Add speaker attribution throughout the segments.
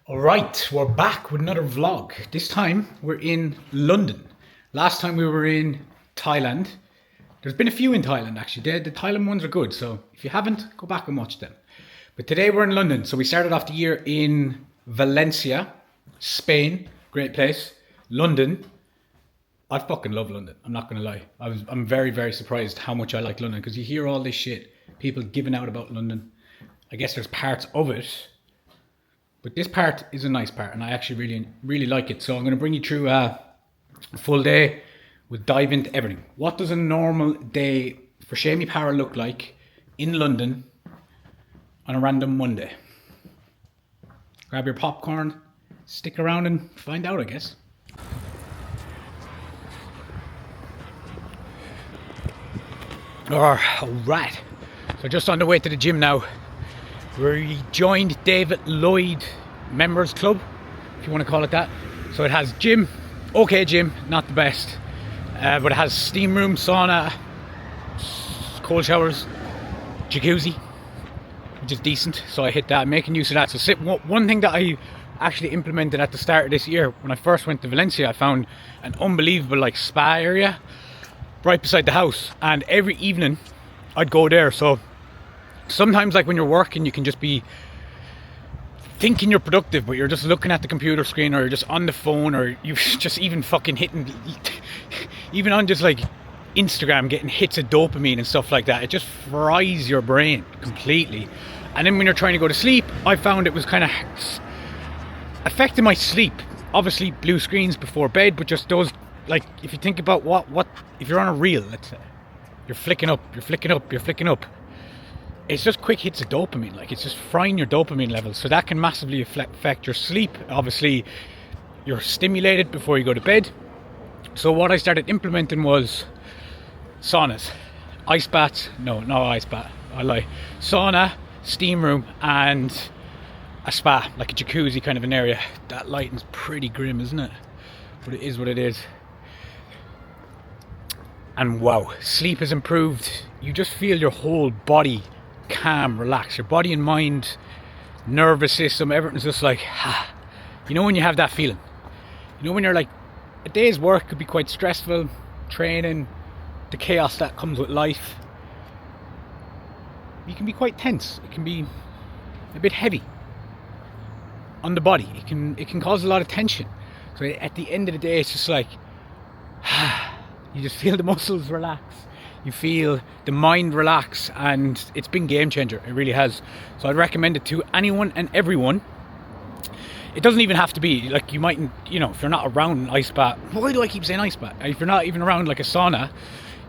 Speaker 1: Alright, we're back with another vlog. This time we're in London. Last time we were in Thailand. There's been a few in Thailand actually. The Thailand ones are good, so if you haven't, go back and watch them. But today we're in London. So we started off the year in Valencia, Spain. Great place. London. I fucking love London, I'm not gonna lie. I'm very, very surprised how much I like London, because you hear all this shit, people giving out about London. I guess there's parts of it, but this part is a nice part and I actually really like it. So I'm going to bring you through a full day. We'll dive into everything. What does a normal day for Shamey Power look like in London on a random Monday? Grab your popcorn, stick around and find out, I guess. Alright, so just on the way to the gym now. We joined David Lloyd Members Club, if you want to call it that. So it has gym, okay gym, not the best, but it has steam room, sauna, cold showers, jacuzzi, which is decent. So I hit that, I'm making use of that. So one thing that I actually implemented at the start of this year, when I first went to Valencia, I found an unbelievable like spa area right beside the house, and every evening I'd go there. So sometimes like when you're working, you can just be thinking you're productive, but you're just looking at the computer screen, or you're just on the phone, or you just even fucking hitting, even on just like Instagram, getting hits of dopamine and stuff like that. It just fries your brain completely. And then when you're trying to go to sleep, I found it was kind of affecting my sleep. Obviously blue screens before bed, but just those, like if you think about what if you're on a reel, let's say, you're flicking up, it's just quick hits of dopamine, like it's just frying your dopamine levels. So that can massively affect your sleep. Obviously you're stimulated before you go to bed. So what I started implementing was saunas, ice baths, no ice bath, I lie, sauna, steam room and a spa, like a jacuzzi kind of an area. That lighting's pretty grim, isn't it? But it is what it is. And wow, sleep has improved. You just feel your whole body calm, relax, your body and mind, nervous system, everything's just like, you know when you have that feeling, you know when you're like, a day's work could be quite stressful, training, the chaos that comes with life, you can be quite tense, it can be a bit heavy on the body, it can cause a lot of tension. So at the end of the day, it's just like, you just feel the muscles relax, you feel the mind relax, and it's been game changer. It really has. So I'd recommend it to anyone and everyone. It doesn't even have to be like, you mightn't, you know, if you're not around an ice bath, why do I keep saying ice bath? If you're not even around like a sauna,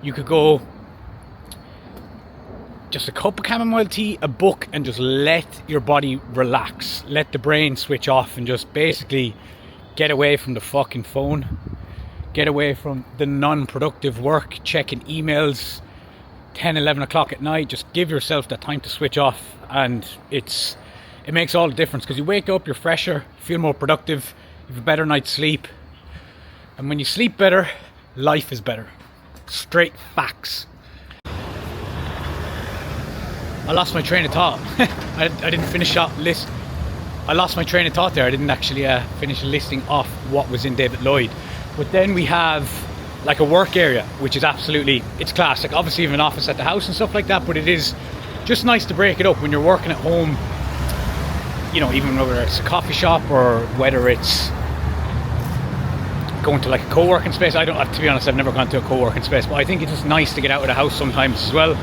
Speaker 1: you could go just a cup of chamomile tea, a book, and just let your body relax, let the brain switch off, and just basically get away from the fucking phone. Get away from the non-productive work, checking emails 10, 11 o'clock at night. Just give yourself that time to switch off, and it makes all the difference, because you wake up, you're fresher, feel more productive, you have a better night's sleep, and when you sleep better, life is better. Straight facts. I lost my train of thought. I didn't finish that list. I lost my train of thought there. I didn't actually finish listing off what was in David Lloyd. But then we have like a work area, which is absolutely, it's class. Like obviously you have an office at the house and stuff like that, but it is just nice to break it up when you're working at home. You know, even whether it's a coffee shop or whether it's going to like a co-working space. I don't, to be honest, I've never gone to a co-working space, but I think it's just nice to get out of the house sometimes as well.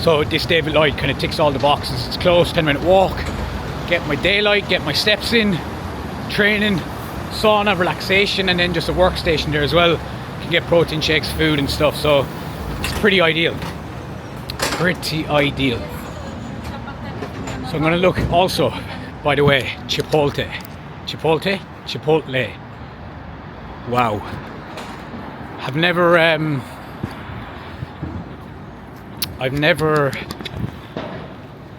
Speaker 1: So this David Lloyd kind of ticks all the boxes. It's close, 10-minute walk, get my daylight, get my steps in, training, sauna, relaxation, and then just a workstation there as well. You can get protein shakes, food and stuff, so it's pretty ideal. Pretty ideal. So I'm going to look also, by the way, Chipotle. Wow.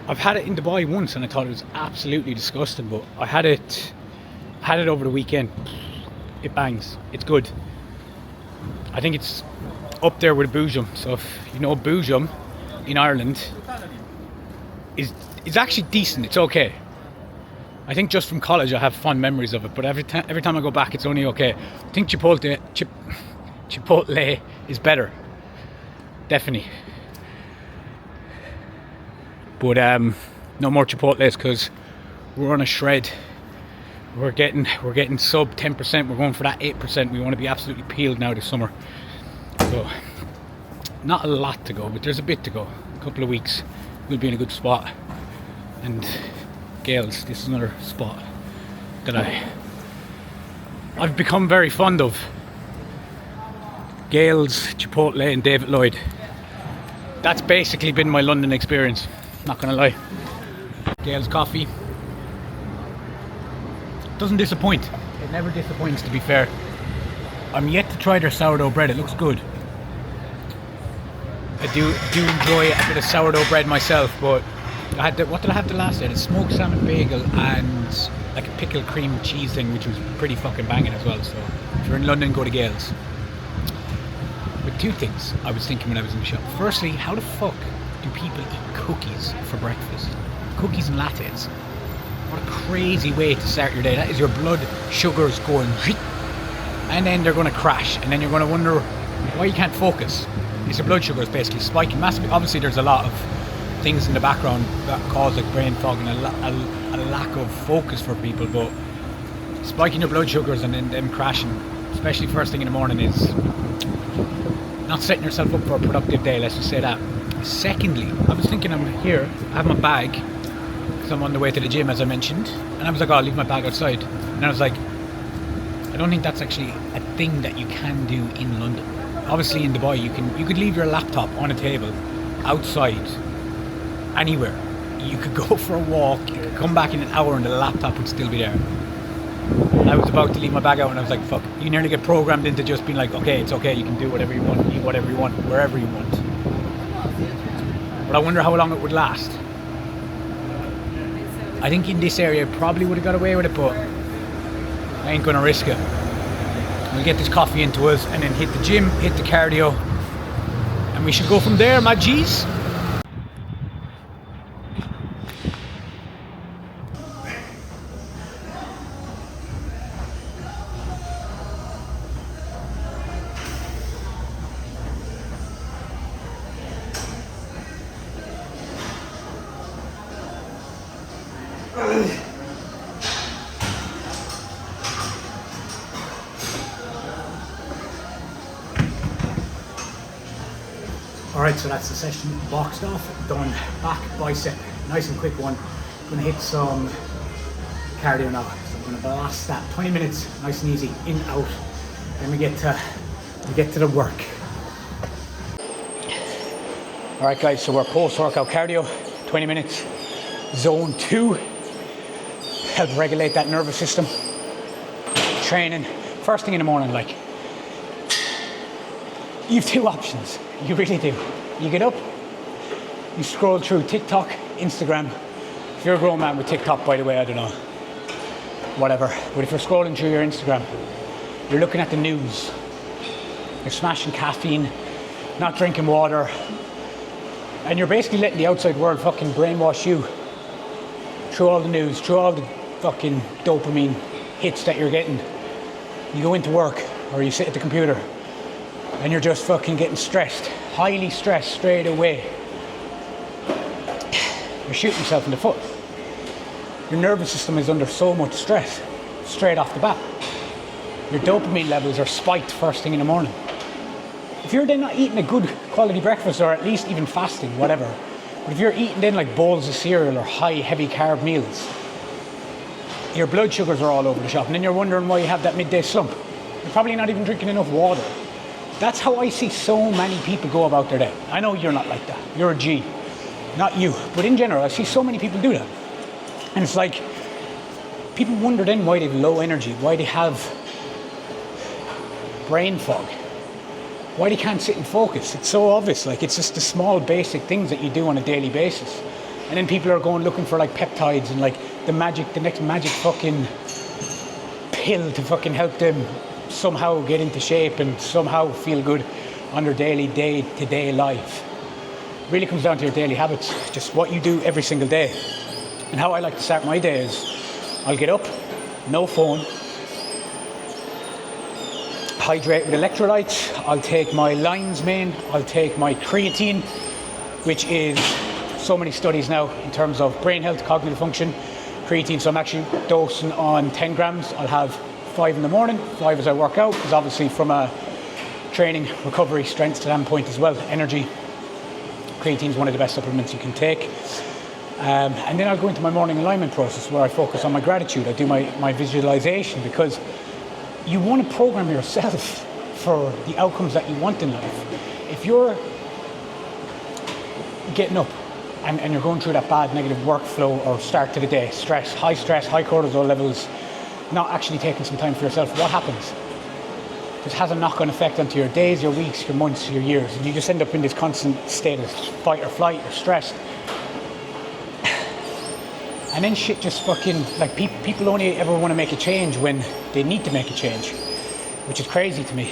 Speaker 1: I've had it in Dubai once and I thought it was absolutely disgusting, but I had it over the weekend. It bangs. It's good. I think it's up there with Boojum. So if you know Boojum in Ireland is actually decent. It's okay. I think just from college I have fond memories of it, but every time I go back it's only okay. I think Chipotle is better, definitely. But no more Chipotles because we're on a shred. We're getting sub 10%. We're going for that 8%. We want to be absolutely peeled now this summer. So not a lot to go, but there's a bit to go. A couple of weeks we'll be in a good spot. And Gales, this is another spot that I've become very fond of. Gales, Chipotle and David Lloyd. That's basically been my London experience, not gonna lie. Gales coffee doesn't disappoint. It never disappoints, to be fair. I'm yet to try their sourdough bread. It looks good. I do enjoy a bit of sourdough bread myself, but I had what did I have the last day? A smoked salmon bagel and like a pickled cream cheese thing, which was pretty fucking banging as well. So if you're in London, go to Gales. But two things I was thinking when I was in the shop. Firstly, how the fuck do people eat cookies for breakfast? Cookies and lattes. What a crazy way to start your day. That is your blood sugars going, and then they're going to crash, and then you're going to wonder why you can't focus. It's your blood sugars basically spiking massively. Obviously there's a lot of things in the background that cause like brain fog and a lack of focus for people, but spiking your blood sugars and then them crashing, especially first thing in the morning, is not setting yourself up for a productive day, let's just say that. Secondly, I was thinking, I'm here, I have my bag, because I'm on the way to the gym as I mentioned, and I was like, oh, I'll leave my bag outside. And I was like, I don't think that's actually a thing that you can do in London. Obviously in Dubai you could leave your laptop on a table outside anywhere. You could go for a walk, you could come back in an hour and the laptop would still be there. I was about to leave my bag out and I was like, fuck, you nearly get programmed into just being like, okay, it's okay, you can do whatever you want, eat whatever you want, wherever you want. But I wonder how long it would last. I think in this area probably would have got away with it, but I ain't gonna risk it. We'll get this coffee into us and then hit the gym, hit the cardio, and we should go from there, my G's. Alright, so that's the session boxed off, done. Back bicep, nice and quick one. Gonna hit some cardio now. So I'm gonna blast that 20 minutes, nice and easy, in, out. Then we get to the work. Alright guys, so we're post-workout cardio, 20 minutes, zone 2. Help regulate that nervous system. Training, first thing in the morning, like. You have two options, you really do. You get up, you scroll through TikTok, Instagram. If you're a grown man with TikTok, by the way, I don't know, whatever. But if you're scrolling through your Instagram, you're looking at the news. You're smashing caffeine, not drinking water, and you're basically letting the outside world fucking brainwash you through all the news, through all the fucking dopamine hits that you're getting. You go into work or you sit at the computer and you're just fucking getting stressed, highly stressed straight away. You're shooting yourself in the foot. Your nervous system is under so much stress straight off the bat. Your dopamine levels are spiked first thing in the morning. If you're then not eating a good quality breakfast, or at least even fasting, whatever, but if you're eating then like bowls of cereal or high heavy carb meals, your blood sugars are all over the shop, and then you're wondering why you have that midday slump. You're probably not even drinking enough water. That's how I see so many people go about their day. I know you're not like that. You're a G. Not you. But in general, I see so many people do that. And it's like, people wonder then why they have low energy, why they have brain fog, why they can't sit and focus. It's so obvious. Like, it's just the small basic things that you do on a daily basis. And then people are going looking for like peptides and like the next magic fucking pill to fucking help them somehow get into shape and somehow feel good on their daily day-to-day life. It really comes down to your daily habits, just what you do every single day. And how I like to start my day is I'll get up, no phone, hydrate with electrolytes. I'll take my lion's mane, I'll take my creatine, which is so many studies now in terms of brain health, cognitive function, creatine. So I'm actually dosing on 10 grams. I'll have 5 in the morning, 5 as I work out, because obviously from a training, recovery, strength standpoint as well, energy, creatine is one of the best supplements you can take. And then I'll go into my morning alignment process where I focus on my gratitude. I do my visualization, because you want to program yourself for the outcomes that you want in life. If you're getting up and you're going through that bad negative workflow or start to the day, stress, high cortisol levels, not actually taking some time for yourself, what happens? This has a knock-on effect onto your days, your weeks, your months, your years, and you just end up in this constant state of fight or flight or stressed. And then shit just fucking, like, people only ever want to make a change when they need to make a change, which is crazy to me.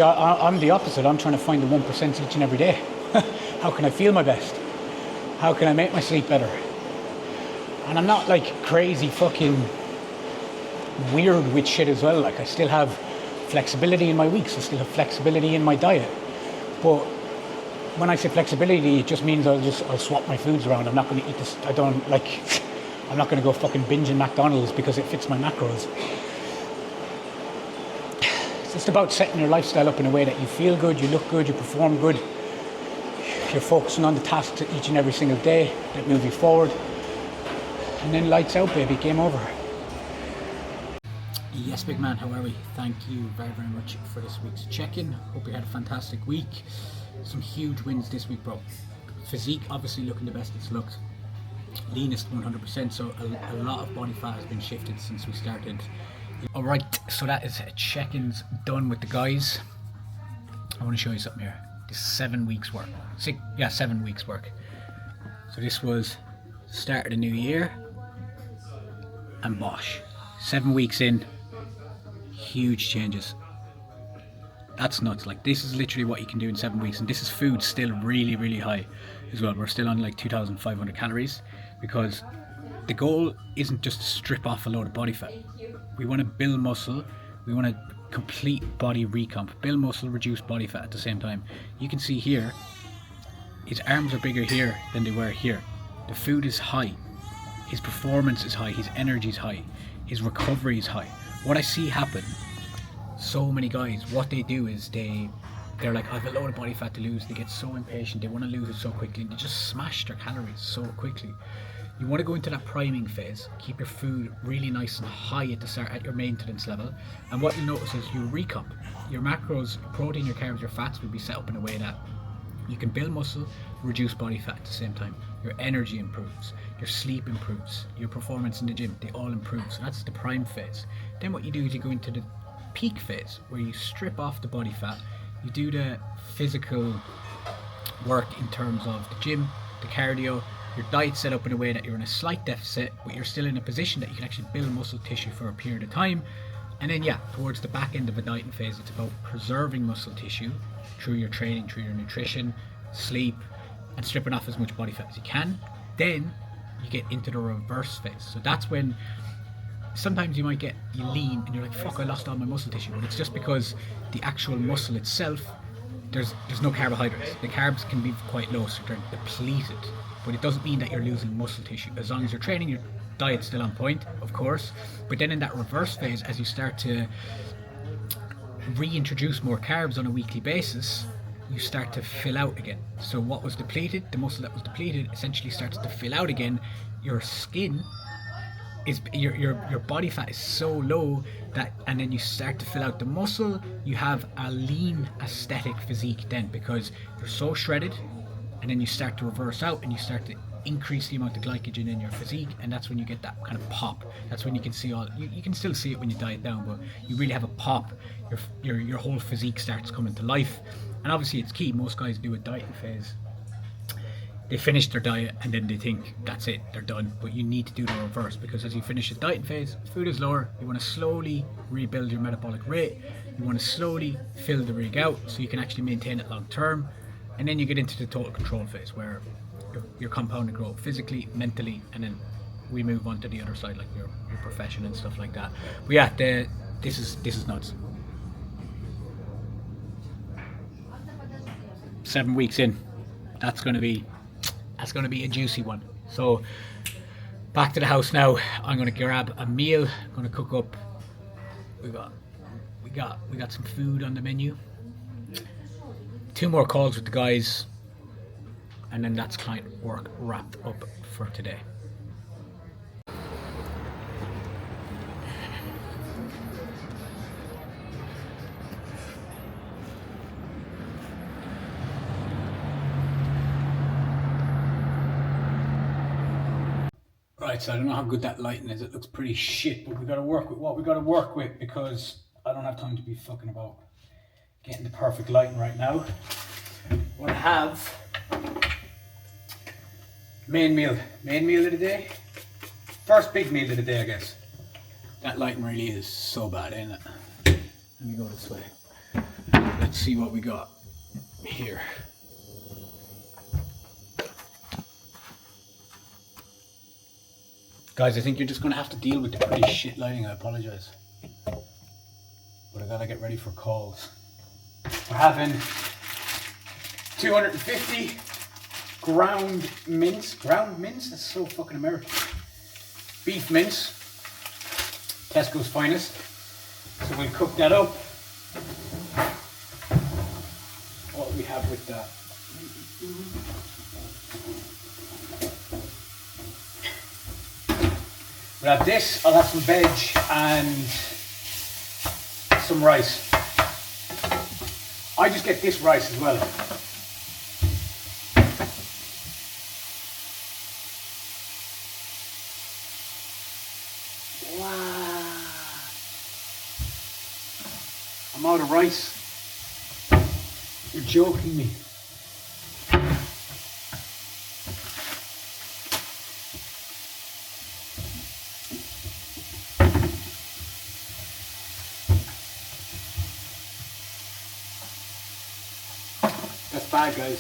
Speaker 1: I'm the opposite. I'm trying to find the 1% each and every day. How can I feel my best? How can I make my sleep better? And I'm not like crazy fucking weird with shit as well. Like, I still have flexibility in my weeks. I still have flexibility in my diet. But when I say flexibility, it just means I'll swap my foods around. I'm not going to eat this. I'm not going to go fucking binging McDonald's because it fits my macros. It's just about setting your lifestyle up in a way that you feel good, you look good, you perform good. You're focusing on the tasks each and every single day that move you forward. And then lights out, baby. Game over. Yes, big man, how are we? Thank you very, very much for this week's check-in. Hope you had a fantastic week. Some huge wins this week, bro. Physique obviously looking the best it's looked. Leanest 100%, so a lot of body fat has been shifted since we started. Alright, so that is check-ins done with the guys. I want to show you something here. This is 7 weeks work. 7 weeks work. So this was start of the new year and bosh. 7 weeks in, huge changes. That's nuts. Like, this is literally what you can do in 7 weeks, and this is food still really, really high as well. We're still on like 2,500 calories, because the goal isn't just to strip off a load of body fat. We want to build muscle. We want to complete body recomp, build muscle, reduce body fat at the same time. You can see here, his arms are bigger here than they were here. The food is high, his performance is high, his energy is high, his recovery is high. What I see happen, so many guys, what they do is they're like, I have a load of body fat to lose. They get so impatient, they want to lose it so quickly, and they just smash their calories so quickly. You want to go into that priming phase, keep your food really nice and high at the start, at your maintenance level, and what you'll notice is you recomp. Your macros, your protein, your carbs, your fats will be set up in a way that you can build muscle, reduce body fat at the same time. Your energy improves, your sleep improves, your performance in the gym, they all improve. So that's the prime phase. Then what you do is you go into the peak phase, where you strip off the body fat, you do the physical work in terms of the gym, the cardio, your diet set up in a way that you're in a slight deficit, but you're still in a position that you can actually build muscle tissue for a period of time. And then towards the back end of a dieting phase, it's about preserving muscle tissue through your training, through your nutrition, sleep, and stripping off as much body fat as you can. Then you get into the reverse phase. So that's when sometimes you lean and you're like, fuck, I lost all my muscle tissue. But it's just because the actual muscle itself, there's no carbohydrates. The carbs can be quite low, so they're depleted. But it doesn't mean that you're losing muscle tissue. As long as you're training, your diet's still on point, of course. But then in that reverse phase, as you start to reintroduce more carbs on a weekly basis, you start to fill out again. So what was depleted, the muscle that was depleted, essentially starts to fill out again. Your skin is, your body fat is so low that, and then you start to fill out the muscle, you have a lean aesthetic physique then, because you're so shredded. And then you start to reverse out and you start to increase the amount of glycogen in your physique, and that's when you get that kind of pop. That's when you can see you can still see it when you diet down, but you really have a pop. Your whole physique starts coming to life. And obviously it's key. Most guys do a dieting phase, they finish their diet and then they think that's it, they're done. But you need to do the reverse, because as you finish the dieting phase, food is lower, you want to slowly rebuild your metabolic rate, you want to slowly fill the rig out so you can actually maintain it long term. And then you get into the total control phase, where you're compounding growth physically, mentally, and then we move on to the other side, like your profession and stuff like that. But yeah, this is nuts. 7 weeks in, that's gonna be a juicy one. So back to the house now. I'm gonna grab a meal. I'm gonna cook up. We got some food on the menu. 2 more calls with the guys, and then that's client work wrapped up for today. Right, so I don't know how good that lighting is. It looks pretty shit, but we gotta work with what we gotta work with, because I don't have time to be fucking about getting the perfect lighting right now. What I have, main meal of the day. First big meal of the day, I guess. That lighting really is so bad, ain't it? Let me go this way. Let's see what we got here. Guys, I think you're just gonna have to deal with the pretty shit lighting. I apologize, but I gotta get ready for calls. We're having 250 ground mince. That's so fucking American. Beef mince, Tesco's finest. So we'll cook that up. What do we have with that? We'll have this. I'll have some veg and some rice. I just get this rice as well. Wow. I'm out of rice. You're joking me. That's bad, guys.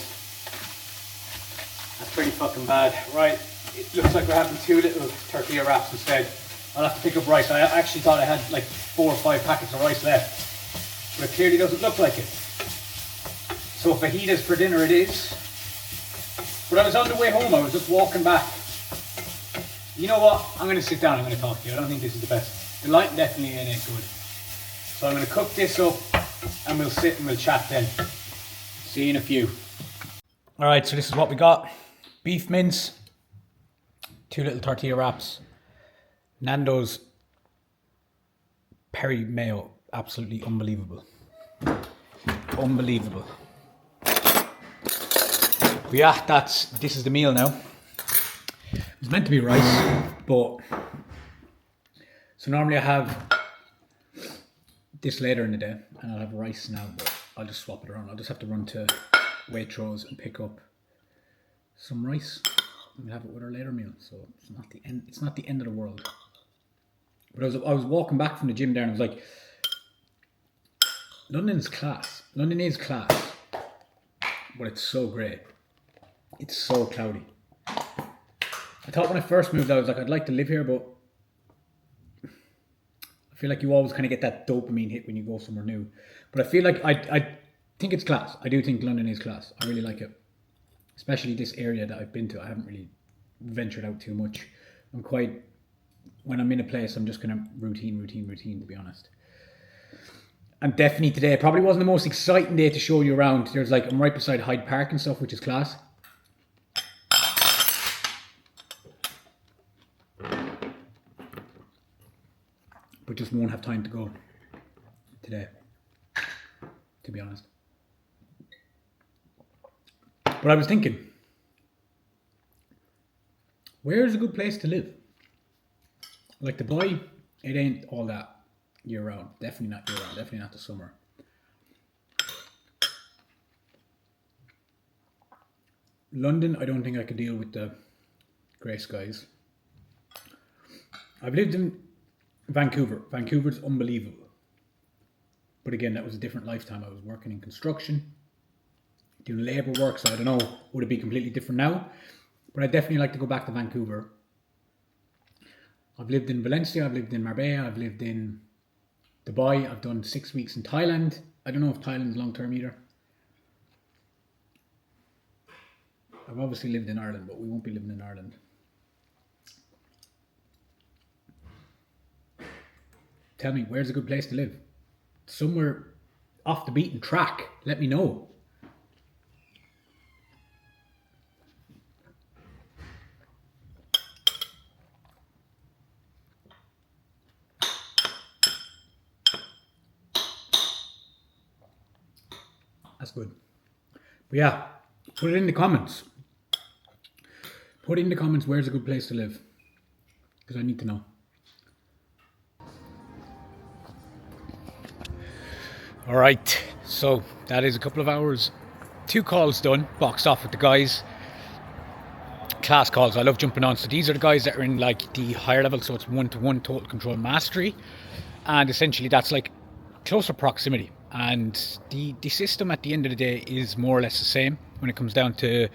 Speaker 1: That's pretty fucking bad. Right, it looks like we're having 2 little tortilla wraps instead. I'll have to pick up rice. I actually thought I had like 4 or 5 packets of rice left, but it clearly doesn't look like it. So fajitas for dinner it is. But I was on the way home, I was just walking back. You know what? I'm going to sit down, I'm going to talk to you. I don't think this is the best. The light definitely ain't good. So I'm going to cook this up and we'll sit and we'll chat then. See you in a few. Alright, so this is what we got. Beef mince, 2 little tortilla wraps, Nando's peri mayo, absolutely unbelievable. Unbelievable. But yeah, this is the meal now. It was meant to be rice, but so normally I have this later in the day and I'll have rice now, but I'll just swap it around. I'll just have to run to Waitrose and pick up some rice and we'll have it with our later meal. So it's not the end. It's not the end of the world. But I was walking back from the gym there and I was like, London's class. London is class, but it's so grey. It's so cloudy. I thought when I first moved, I was like, I'd like to live here, but I feel like you always kind of get that dopamine hit when you go somewhere new. But I feel like I think it's class. I do think London is class. I really like it, especially this area that I've been to. I haven't really ventured out too much. When I'm in a place, I'm just kind of routine, to be honest. And definitely today probably wasn't the most exciting day to show you around. There's like, I'm right beside Hyde Park and stuff, which is class. But just won't have time to go today, to be honest. But I was thinking, where's a good place to live? Like Dubai, it ain't all that year round. Definitely not year round. Definitely not the summer. London, I don't think I could deal with the grey skies. I've lived in Vancouver. Vancouver's unbelievable. But again, that was a different lifetime. I was working in construction, doing labour work, so I don't know, would it be completely different now? But I'd definitely like to go back to Vancouver I've lived in Valencia, I've lived in Marbella, I've lived in Dubai, I've done 6 weeks in Thailand. I don't know if Thailand's long term either. I've obviously lived in Ireland, but we won't be living in Ireland. Tell me, where's a good place to live? Somewhere off the beaten track. Let me know. That's good. But yeah, put it in the comments. Put in the comments where's a good place to live. Because I need to know. Alright, so that is a couple of hours. 2 calls done, boxed off with the guys. Class calls, I love jumping on. So these are the guys that are in like the higher level, so it's 1-to-1 total control mastery. And essentially that's like closer proximity. And the system at the end of the day is more or less the same when it comes down to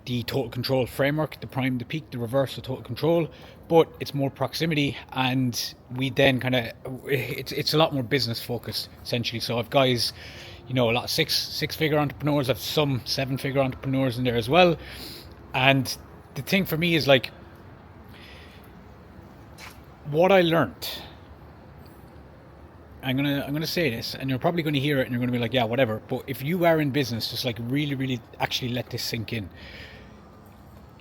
Speaker 1: the total control framework, the prime, the peak, the reverse, the total control, but it's more proximity, and we then kind of it's a lot more business focused essentially. So I've guys, you know, a lot of six-figure entrepreneurs, I've some 7-figure entrepreneurs in there as well. And the thing for me is like what I learned. I'm gonna say this, and you're probably gonna hear it, and you're gonna be like, yeah, whatever. But if you are in business, just like really actually let this sink in.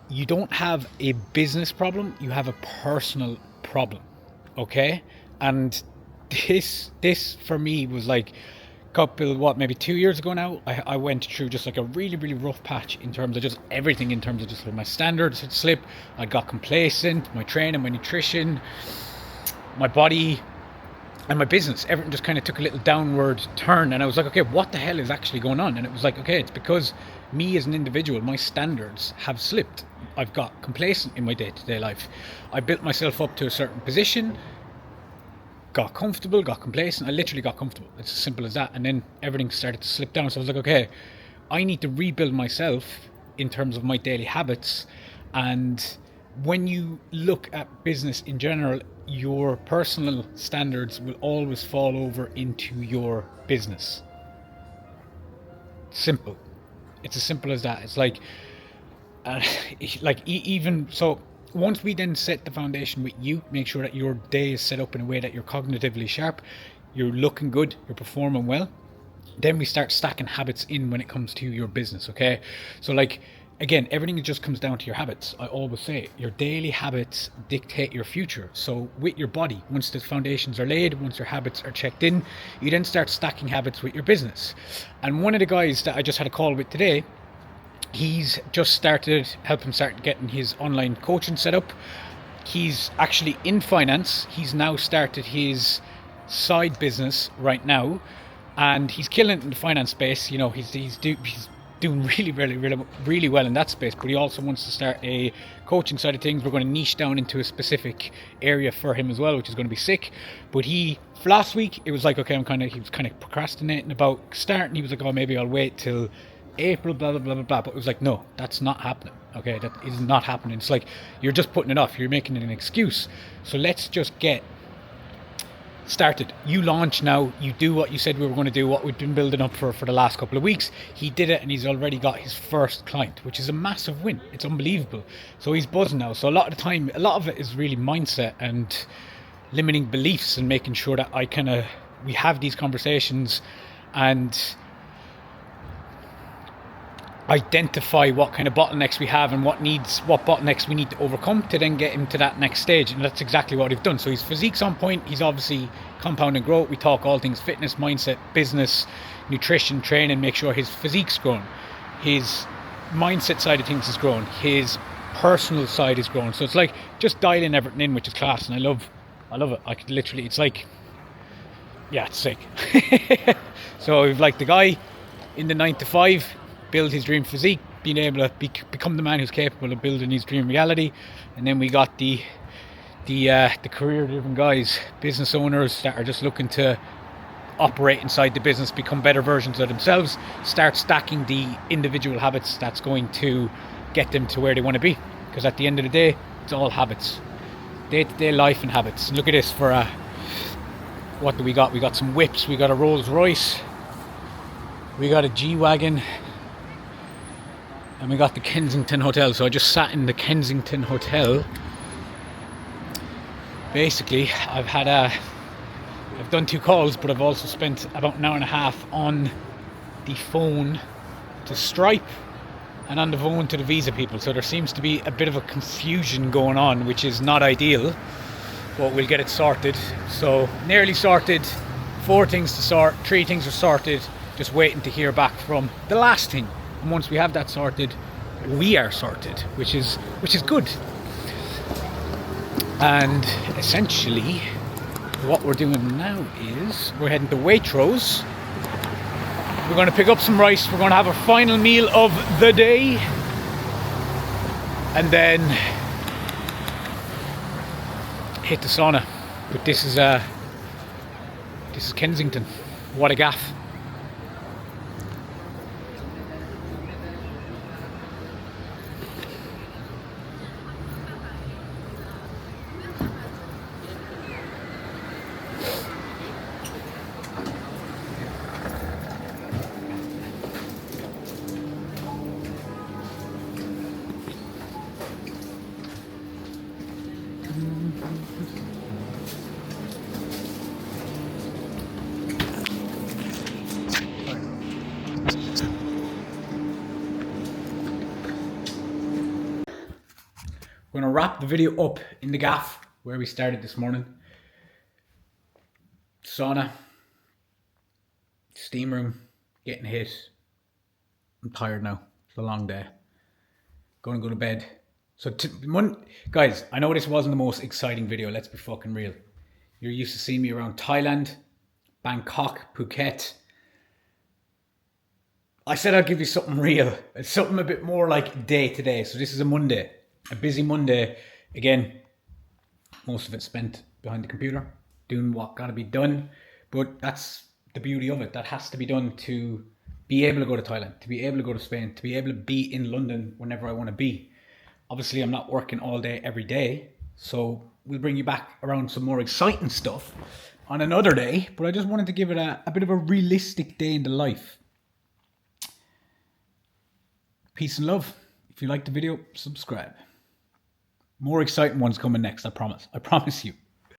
Speaker 1: You don't have a business problem, you have a personal problem, okay? And this for me was like maybe 2 years ago now. I went through just like a really rough patch in terms of just everything, in terms of just like my standards had slipped. I got complacent, my training, my nutrition, my body, and my business, everything just kind of took a little downward turn. And I was like, okay, what the hell is actually going on? And it was like, okay, it's because me as an individual, my standards have slipped. I've got complacent in my day-to-day life. I built myself up to a certain position, got comfortable, got complacent. I literally got comfortable. It's as simple as that. And then everything started to slip down. So I was like, okay, I need to rebuild myself in terms of my daily habits. And when you look at business in general, your personal standards will always fall over into your business. Simple. It's as simple as that. It's like, even so, once we then set the foundation with you, make sure that your day is set up in a way that you're cognitively sharp, you're looking good, you're performing well, then we start stacking habits in when it comes to your business, okay? So like, again, everything just comes down to your habits. I always say your daily habits dictate your future. So with your body, once the foundations are laid, once your habits are checked in, you then start stacking habits with your business. And one of the guys that I just had a call with today, he's just started, help him start getting his online coaching set up. He's actually in finance. He's now started his side business right now, and he's killing it in the finance space. You know, he's doing really well in that space, but he also wants to start a coaching side of things. We're going to niche down into a specific area for him as well, which is going to be sick. But last week, it was like, okay, he was kind of procrastinating about starting. He was like, oh, maybe I'll wait till April, blah, blah, blah, blah, blah. But it was like, no, that's not happening. Okay, that is not happening. It's like, you're just putting it off. You're making it an excuse. So let's just get started. You launch now. You do what you said we were going to do, what we've been building up for the last couple of weeks. He did it, and he's already got his first client, which is a massive win. It's unbelievable. So he's buzzing now. So a lot of the time, a lot of it is really mindset and limiting beliefs, and making sure that we have these conversations and identify what kind of bottlenecks we have and what bottlenecks we need to overcome to then get him to that next stage. And that's exactly what we've done. So his physique's on point. He's obviously compound and growth. We talk all things fitness, mindset, business, nutrition, training, make sure his physique's grown, his mindset side of things is growing, his personal side is growing. So it's like just dialing everything in, which is class. And I love it. I could literally, it's like, yeah, it's sick. So we've like the guy in the 9 to 5, build his dream physique, being able to become the man who's capable of building his dream reality. And then we got the career-driven guys, business owners that are just looking to operate inside the business, become better versions of themselves, start stacking the individual habits that's going to get them to where they want to be. Because at the end of the day, it's all habits. day-to-day life and habits. And look at this for what do we got? We got some whips, we got a Rolls Royce, we got a G-Wagon, and we got the Kensington Hotel. So I just sat in the Kensington Hotel. Basically, I've done 2 calls, but I've also spent about an hour and a half on the phone to Stripe and on the phone to the Visa people. So there seems to be a bit of a confusion going on, which is not ideal, but we'll get it sorted. So nearly sorted, 4 things to sort, 3 things are sorted, just waiting to hear back from the last thing. And once we have that sorted, we are sorted, which is good. And essentially what we're doing now is we're heading to Waitrose. We're going to pick up some rice, we're going to have our final meal of the day, and then hit the sauna. But this is Kensington. What a gaff. We're going to wrap the video up in the gaff where we started this morning. Sauna, steam room, getting hit. I'm tired now. It's a long day. Going to go to bed. So guys, I know this wasn't the most exciting video, let's be fucking real. You're used to seeing me around Thailand, Bangkok, Phuket. I said I'd give you something real. It's something a bit more like day to day. So this is a Monday. A busy Monday. Again, most of it spent behind the computer, doing what got to be done. But that's the beauty of it. That has to be done to be able to go to Thailand, to be able to go to Spain, to be able to be in London whenever I want to be. Obviously, I'm not working all day, every day. So we'll bring you back around some more exciting stuff on another day. But I just wanted to give it a bit of a realistic day in the life. Peace and love. If you liked the video, subscribe. More exciting ones coming next, I promise. I promise you.